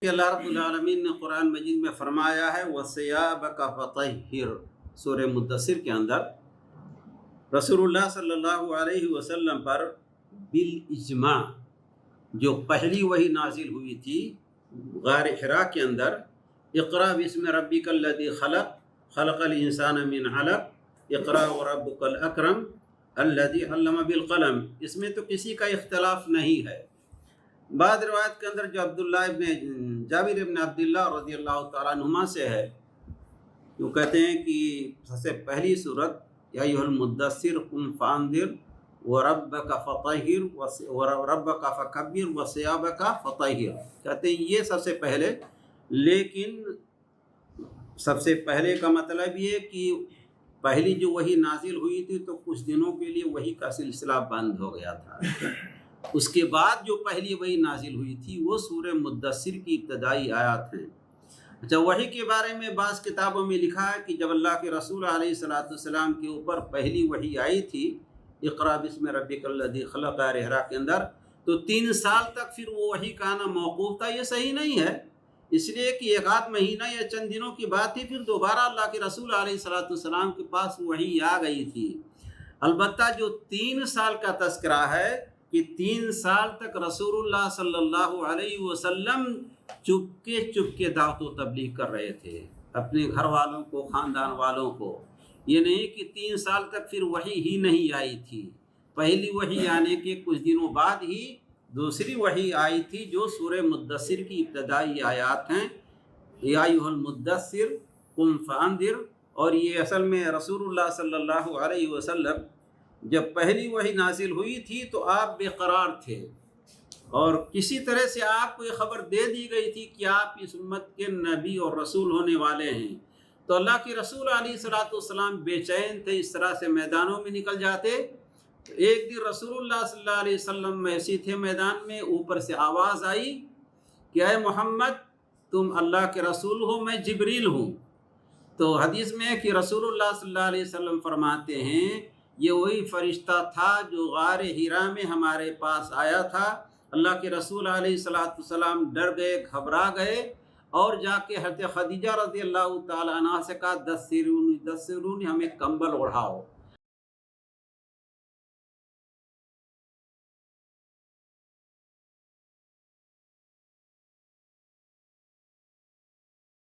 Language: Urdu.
کہ اللہ رب العالمین نے قرآن مجید میں فرمایا ہے وَثِيَابَكَ فَطَهِّرْ سورہ مدثر کے اندر رسول اللہ صلی اللہ علیہ وسلم پر بالاجماع جو پہلی وحی نازل ہوئی تھی غار حرا کے اندر، اقرأ بسم ربک الذی خلق خلق الانسان من علق اقرأ وربک الاکرم الذی علم بالقلم، اس میں تو کسی کا اختلاف نہیں ہے۔ بعض روایت کے اندر جو عبداللہ ابن جابر ابن عبداللہ رضی اللہ تعالیٰ عنہما سے ہے، وہ کہتے ہیں کہ سب سے پہلی صورت یا ایھا المدثر قم فانذر وربک فطہر وربک فکبر وثیابک فطہر، کہتے ہیں یہ سب سے پہلے، لیکن سب سے پہلے کا مطلب یہ کہ پہلی جو وحی نازل ہوئی تھی تو کچھ دنوں کے لیے وحی کا سلسلہ بند ہو گیا تھا۔ اس کے بعد جو پہلی وحی نازل ہوئی تھی وہ سورہ مدثر کی ابتدائی آیات ہیں۔ اچھا، وحی کے بارے میں بعض کتابوں میں لکھا ہے کہ جب اللہ کے رسول علیہ السلام کے اوپر پہلی وحی آئی تھی اقرأ بسم ربک الذی خلق غار حرا کے اندر، تو 3 سال تک پھر وہ وحی کا آنا موقوف تھا۔ یہ صحیح نہیں ہے، اس لیے کہ ایک آدھ مہینہ یا چند دنوں کی بات تھی، پھر دوبارہ اللہ کے رسول علیہ السلام کے پاس وحی آ گئی تھی۔ البتہ جو 3 سال کا تذکرہ ہے کہ 3 سال تک رسول اللہ صلی اللہ علیہ وسلم چپکے دعوت و تبلیغ کر رہے تھے اپنے گھر والوں کو، خاندان والوں کو۔ یہ نہیں کہ 3 سال تک پھر وحی ہی نہیں آئی تھی، پہلی وحی آنے کے کچھ دنوں بعد ہی دوسری وحی آئی تھی جو سورہ مدثر کی ابتدائی آیات ہیں، یا ایھا المدثر قم فانذر۔ اور یہ اصل میں رسول اللہ صلی اللہ علیہ وسلم جب پہلی وحی نازل ہوئی تھی تو آپ بے قرار تھے، اور کسی طرح سے آپ کو یہ خبر دے دی گئی تھی کہ آپ اس امت کے نبی اور رسول ہونے والے ہیں، تو اللہ کے رسول علیہ السلام بے چین تھے، اس طرح سے میدانوں میں نکل جاتے۔ ایک دن رسول اللہ صلی اللہ علیہ وسلم ایسے تھے میدان میں، اوپر سے آواز آئی کہ اے محمد تم اللہ کے رسول ہو، میں جبریل ہوں۔ تو حدیث میں ہے کہ رسول اللہ صلی اللہ علیہ وسلم فرماتے ہیں یہ وہی فرشتہ تھا جو غار حرا میں ہمارے پاس آیا تھا۔ اللہ کے رسول علیہ السلام ڈر گئے، گھبرا گئے، اور جا کے حضرت خدیجہ رضی اللہ تعالیٰ عنہا سے کہا دثرونی ہمیں کمبل اڑھاؤ۔